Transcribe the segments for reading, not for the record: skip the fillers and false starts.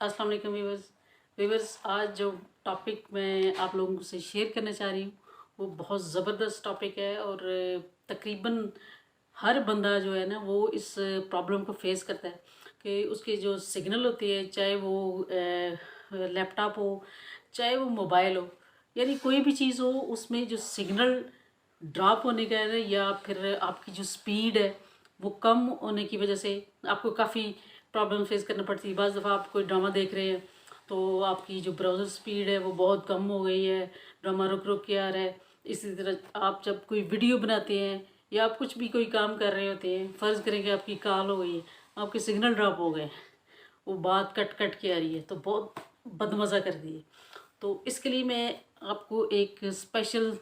अस्सलाम वालेकुम वीवर्स। आज जो टॉपिक मैं आप लोगों से शेयर करना चाह रही हूँ वो बहुत ज़बरदस्त टॉपिक है और तकरीबन हर बंदा जो है ना वो इस प्रॉब्लम को फेस करता है कि उसके जो सिग्नल होती है, चाहे वो लैपटॉप हो चाहे वो मोबाइल हो, यानी कोई भी चीज़ हो, उसमें जो सिग्नल ड्रॉप होने का है या फिर आपकी जो स्पीड है वो कम होने की वजह से आपको काफ़ी प्रॉब्लम फेस करना पड़ती है। बाज़ दफ़ा आप कोई ड्रामा देख रहे हैं तो आपकी जो ब्राउज़र स्पीड है वो बहुत कम हो गई है, ड्रामा रुक रुक के आ रहा है। इसी तरह आप जब कोई वीडियो बनाते हैं या आप कुछ भी कोई काम कर रहे होते हैं, फ़र्ज़ करें कि आपकी कॉल हो गई है, आपके सिग्नल ड्रॉप हो गए, वो बात कट कट के आ रही है तो बहुत बदमज़ा कर दी है। तो इसके लिए मैं आपको एक स्पेशल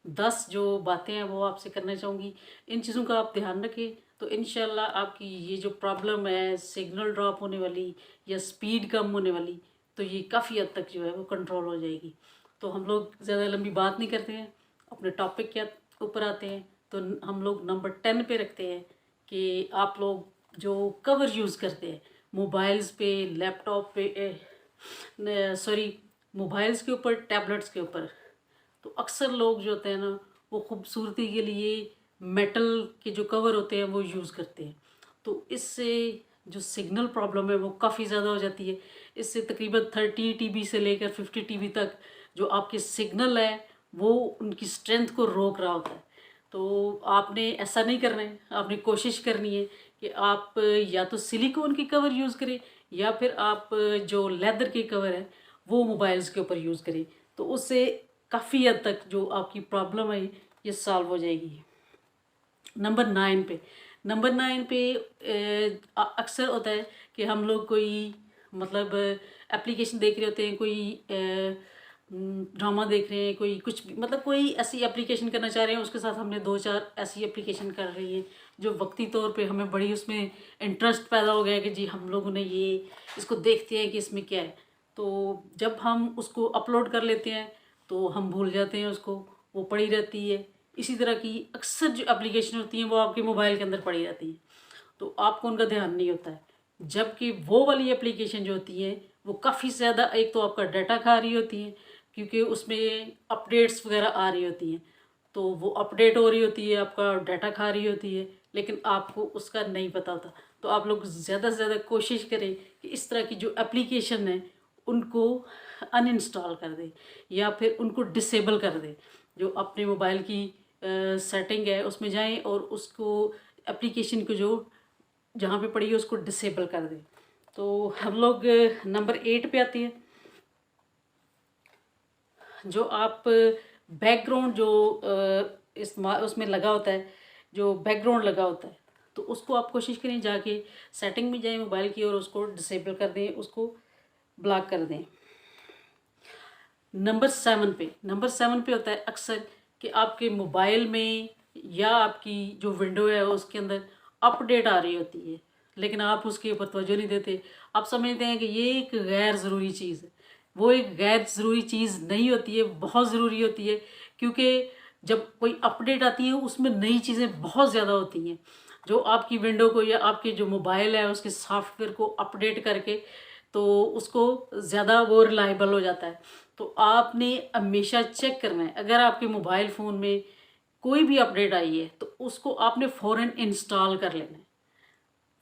10 जो बातें हैं वो आपसे करना चाहूँगी। इन चीज़ों का आप ध्यान रखें तो इंशाल्लाह आपकी ये जो प्रॉब्लम है सिग्नल ड्रॉप होने वाली या स्पीड कम होने वाली, तो ये काफ़ी हद तक जो है वो कंट्रोल हो जाएगी। तो हम लोग ज़्यादा लंबी बात नहीं करते हैं, अपने टॉपिक के ऊपर आते हैं। तो हम लोग नंबर 10 पे रखते हैं कि आप लोग जो कवर यूज़ करते हैं मोबाइल्स पे, लैपटॉप पे, सॉरी, मोबाइल्स के ऊपर, टैबलेट्स के ऊपर, तो अक्सर लोग जो होते हैं ना वो खूबसूरती के लिए मेटल के जो कवर होते हैं वो यूज़ करते हैं। तो इससे जो सिग्नल प्रॉब्लम है वो काफ़ी ज़्यादा हो जाती है। इससे तकरीबन 30 TB से लेकर 50 TB तक जो आपके सिग्नल है वो उनकी स्ट्रेंथ को रोक रहा होता है। तो आपने ऐसा नहीं करना है, आपने कोशिश करनी है कि आप या तो सिलिकॉन की कवर यूज़ करें या फिर आप जो लेदर के कवर है वो मोबाइल्स के ऊपर यूज़ करें। तो उससे काफ़ी हद तक जो आपकी प्रॉब्लम है ये सॉल्व हो जाएगी। नंबर 9 पे अक्सर होता है कि हम लोग कोई मतलब एप्लीकेशन देख रहे होते हैं, कोई ड्रामा देख रहे हैं, कोई कुछ भी मतलब कोई ऐसी एप्लीकेशन करना चाह रहे हैं, उसके साथ हमने 2-4 ऐसी एप्लीकेशन कर रही हैं जो वक्ती तौर पे हमें बड़ी उसमें इंटरेस्ट पैदा हो गया कि जी हम लोगों ने ये इसको देखते हैं कि इसमें क्या है। तो जब हम उसको अपलोड कर लेते हैं तो हम भूल जाते हैं उसको, वो पड़ी रहती है। इसी तरह की अक्सर जो एप्लीकेशन होती हैं वो आपके मोबाइल के अंदर पड़ी रहती हैं, तो आपको उनका ध्यान नहीं होता है। जबकि वो वाली एप्लीकेशन जो होती हैं वो काफ़ी ज़्यादा, एक तो आपका डाटा खा रही होती हैं क्योंकि उसमें अपडेट्स वगैरह आ रही होती हैं, तो वो अपडेट हो रही होती है, आपका डाटा खा रही होती है, लेकिन आपको उसका नहीं पता होता। तो आप लोग ज़्यादा से ज़्यादा कोशिश करें कि इस तरह की जो एप्लीकेशन है उनको अनइंस्टॉल कर दें या फिर उनको डिसेबल कर दें। जो अपने मोबाइल की सेटिंग है उसमें जाएं और उसको एप्लीकेशन को जो जहाँ पे पड़ी है उसको डिसेबल कर दें। तो हम लोग नंबर 8 पे आती है। जो आप बैकग्राउंड जो उसमें लगा होता है, जो बैकग्राउंड लगा होता है, तो उसको आप कोशिश करें जाके सेटिंग में जाएं मोबाइल की और उसको डिसेबल कर दें, उसको ब्लॉक कर दें। नंबर 7 पे होता है अक्सर कि आपके मोबाइल में या आपकी जो विंडो है उसके अंदर अपडेट आ रही होती है, लेकिन आप उसके ऊपर तवज्जो नहीं देते। आप समझते हैं कि ये एक गैर ज़रूरी चीज़ है। वो एक गैर ज़रूरी चीज़ नहीं होती है, बहुत ज़रूरी होती है, क्योंकि जब कोई अपडेट आती है उसमें नई चीज़ें बहुत ज़्यादा होती हैं जो आपकी विंडो को या आपके जो मोबाइल है उसके सॉफ्टवेयर को अपडेट करके तो उसको ज़्यादा वो रिलायबल हो जाता है। तो आपने हमेशा चेक करना है, अगर आपके मोबाइल फ़ोन में कोई भी अपडेट आई है तो उसको आपने फ़ौरन इंस्टॉल कर लेना है,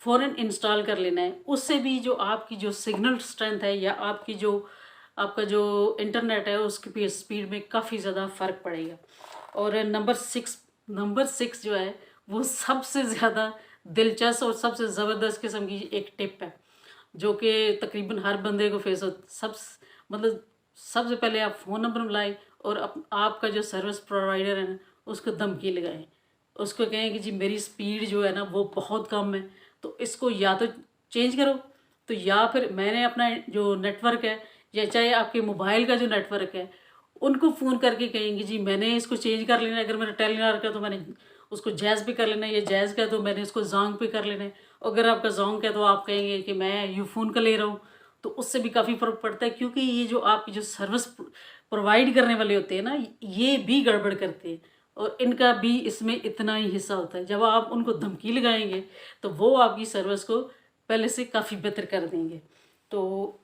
फ़ौरन इंस्टॉल कर लेना है। उससे भी जो आपकी जो सिग्नल स्ट्रेंथ है या आपकी जो आपका जो इंटरनेट है उसकी स्पीड में काफ़ी ज़्यादा फ़र्क पड़ेगा। और नंबर 6 जो है वो सबसे ज़्यादा दिलचस्प और सबसे ज़बरदस्त किस्म की एक टिप है जो कि तकरीबन हर बंदे को फेस हो। मतलब सबसे पहले आप फ़ोन नंबर मिलाएं और आपका जो सर्विस प्रोवाइडर है ना उसको धमकी लगाएं, उसको कहें कि जी मेरी स्पीड जो है ना वो बहुत कम है, तो इसको या तो चेंज करो, तो या फिर मैंने अपना जो नेटवर्क है या चाहे आपके मोबाइल का जो नेटवर्क है उनको फ़ोन करके कहेंगे जी मैंने इसको चेंज कर लेना है। अगर मेरा टेलीनॉर का तो मैंने उसको जैज़ पे कर लेना है, या जैज़ का तो मैंने इसको जोंग पे कर लेना है। अगर आपका जोंग का तो आप कहेंगे कि मैं यूफोन का ले रहा हूँ, तो उससे भी काफ़ी फ़र्क पड़ता है, क्योंकि ये जो आपकी जो सर्विस प्रोवाइड करने वाले होते हैं ना ये भी गड़बड़ करते हैं और इनका भी इसमें इतना ही हिस्सा होता है। जब आप उनको धमकी लगाएंगे तो वो आपकी सर्विस को पहले से काफ़ी बेहतर कर देंगे। तो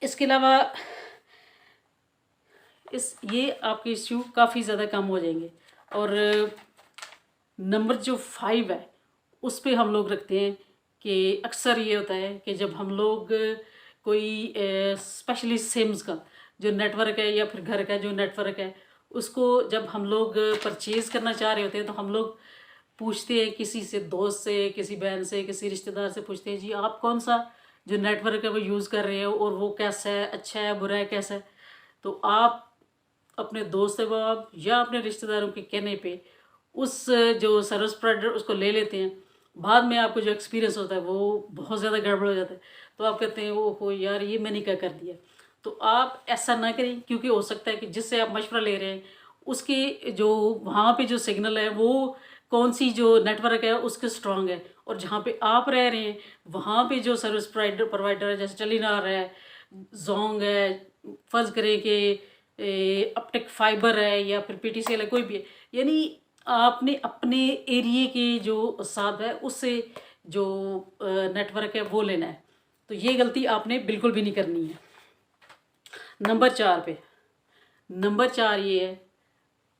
इसके अलावा ये आपके इश्यू काफ़ी ज़्यादा कम हो जाएंगे। और नंबर जो 5 है उस पे हम लोग रखते हैं कि अक्सर ये होता है कि जब हम लोग कोई स्पेशली सिम्स का जो नेटवर्क है या फिर घर का जो नेटवर्क है उसको जब हम लोग परचेज़ करना चाह रहे होते हैं तो हम लोग पूछते हैं किसी से, दोस्त से, किसी बहन से, किसी रिश्तेदार से पूछते हैं जी आप कौन सा जो नेटवर्क है वो यूज़ कर रहे हो और वो कैसा है, अच्छा है, बुरा है, कैसा है। तो आप अपने दोस्त अहबाब या अपने रिश्तेदारों के कहने पे उस जो सर्विस प्रोवाइडर उसको ले लेते हैं। बाद में आपको जो एक्सपीरियंस होता है वो बहुत ज़्यादा गड़बड़ हो जाता है। तो आप कहते हैं ओहो यार ये मैंने क्या कर दिया। तो आप ऐसा ना करें, क्योंकि हो सकता है कि जिससे आप मशवरा ले रहे हैं उसके जो वहाँ पे जो सिग्नल है वो कौन सी जो नेटवर्क है उसके स्ट्रांग है, और जहाँ पे आप रह रहे हैं वहाँ पे जो सर्विस प्रोवाइडर है जैसे टेलीनॉर है, जोंग है, फर्ज करें कि ऑप्टिक फाइबर है या फिर पीटीसीएल है, कोई भी है, यानी आपने अपने एरिए के जो साथ है उससे जो नेटवर्क है वो लेना है। तो ये गलती आपने बिल्कुल भी नहीं करनी है। नंबर 4 ये है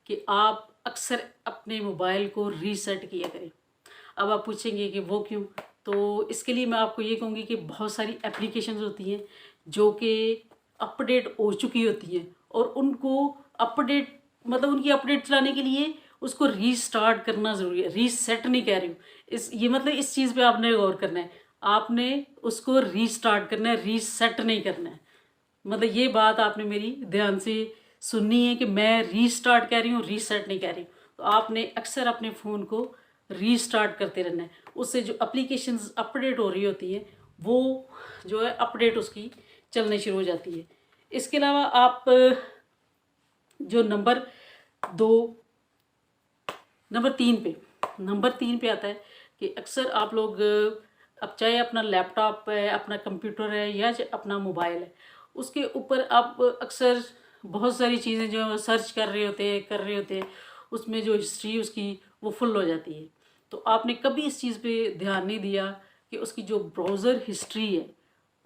कि आप अक्सर अपने मोबाइल को रीसेट किया करें। अब आप पूछेंगे कि वो क्यों, तो इसके लिए मैं आपको ये कहूँगी कि बहुत सारी एप्लीकेशंस होती हैं जो कि अपडेट हो चुकी होती हैं और उनको अपडेट मतलब उनकी अपडेट चलाने के लिए उसको रीस्टार्ट करना ज़रूरी है। रीसेट नहीं कह रही हूँ, ये मतलब इस चीज़ पे आपने गौर करना है, आपने उसको रीस्टार्ट करना है, रीसेट नहीं करना है। मतलब ये बात आपने मेरी ध्यान से सुननी है कि मैं रीस्टार्ट कह रही हूँ, रीसेट नहीं कह रही हूँ। तो आपने अक्सर अपने फ़ोन को रीस्टार्ट करते रहना है, उससे जो एप्लीकेशंस अपडेट हो रही होती हैं वो जो है अपडेट उसकी चलनी शुरू हो जाती है। इसके अलावा आप जो नंबर 3 पे आता है कि अक्सर आप लोग अब चाहे अपना लैपटॉप है, अपना कंप्यूटर है या अपना मोबाइल है, उसके ऊपर आप अक्सर बहुत सारी चीज़ें जो सर्च कर रहे होते हैं उसमें जो हिस्ट्री उसकी वो फुल हो जाती है। तो आपने कभी इस चीज़ पे ध्यान नहीं दिया कि उसकी जो ब्राउज़र हिस्ट्री है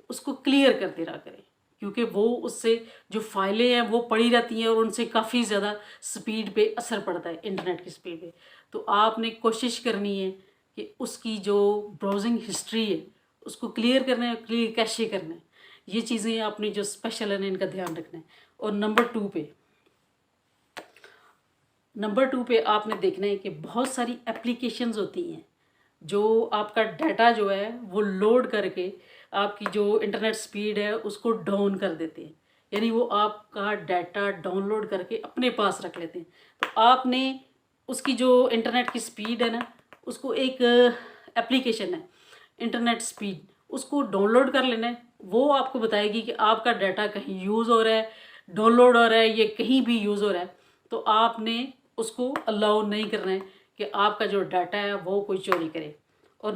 उसको क्लियर करते रहा करें, क्योंकि वो उससे जो फाइलें हैं वो पड़ी रहती हैं और उनसे काफ़ी ज़्यादा स्पीड पे असर पड़ता है, इंटरनेट की स्पीड पे। तो आपने कोशिश करनी है कि उसकी जो ब्राउजिंग हिस्ट्री है उसको क्लियर करना है, क्लियर कैशे करना है। ये चीज़ें आपने जो स्पेशल है इनका ध्यान रखना है। और नंबर 2 पे आपने देखना है कि बहुत सारी एप्लीकेशंस होती हैं जो आपका डाटा जो है वो लोड करके आपकी जो इंटरनेट स्पीड है उसको डाउन कर देते हैं, यानी वो आपका डाटा डाउनलोड करके अपने पास रख लेते हैं। तो आपने उसकी जो इंटरनेट की स्पीड है ना, उसको एक एप्लीकेशन है इंटरनेट स्पीड, उसको डाउनलोड कर लेना है। वो आपको बताएगी कि आपका डाटा कहीं यूज़ हो रहा है, डाउनलोड हो रहा है, ये कहीं भी यूज़ हो रहा है। तो आपने उसको अलाउ नहीं करना है कि आपका जो डाटा है वो कोई चोरी करे। और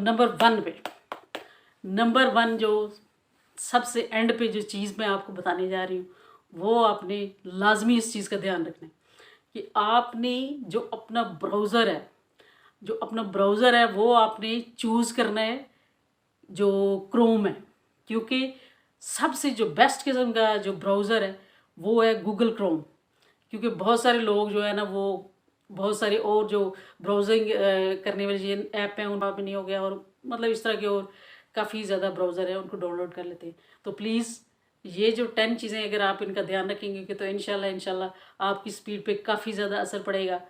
नंबर 1 जो सबसे एंड पे जो चीज़ मैं आपको बताने जा रही हूँ वो आपने लाजमी इस चीज़ का ध्यान रखना है कि आपने जो अपना ब्राउज़र है वो आपने चूज़ करना है जो क्रोम है, क्योंकि सबसे जो बेस्ट किस्म का जो ब्राउज़र है वो है गूगल क्रोम। क्योंकि बहुत सारे लोग जो है ना वो बहुत सारे और जो ब्राउजिंग करने वाली ऐप हैं उन पर नहीं हो गया, और मतलब इस तरह के और काफ़ी ज़्यादा ब्राउज़र है उनको डाउनलोड कर लेते हैं। तो प्लीज़ ये जो 10 चीज़ें अगर आप इनका ध्यान रखेंगे कि तो इंशाल्लाह आपकी स्पीड पे काफ़ी ज़्यादा असर पड़ेगा।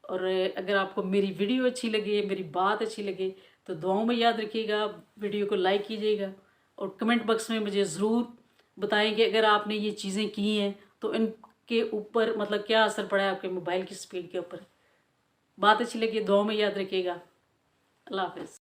और अगर आपको मेरी वीडियो अच्छी लगे, मेरी बात अच्छी लगे तो दुआओं में याद रखिएगा, वीडियो को लाइक कीजिएगा और कमेंट बॉक्स में मुझे ज़रूर बताएं कि अगर आपने ये चीज़ें की हैं तो इनके ऊपर मतलब क्या असर पड़ा है आपके मोबाइल की स्पीड के ऊपर। बात अच्छी लगी दुआओं में याद रखिएगा। अल्लाह हाफ़िज़।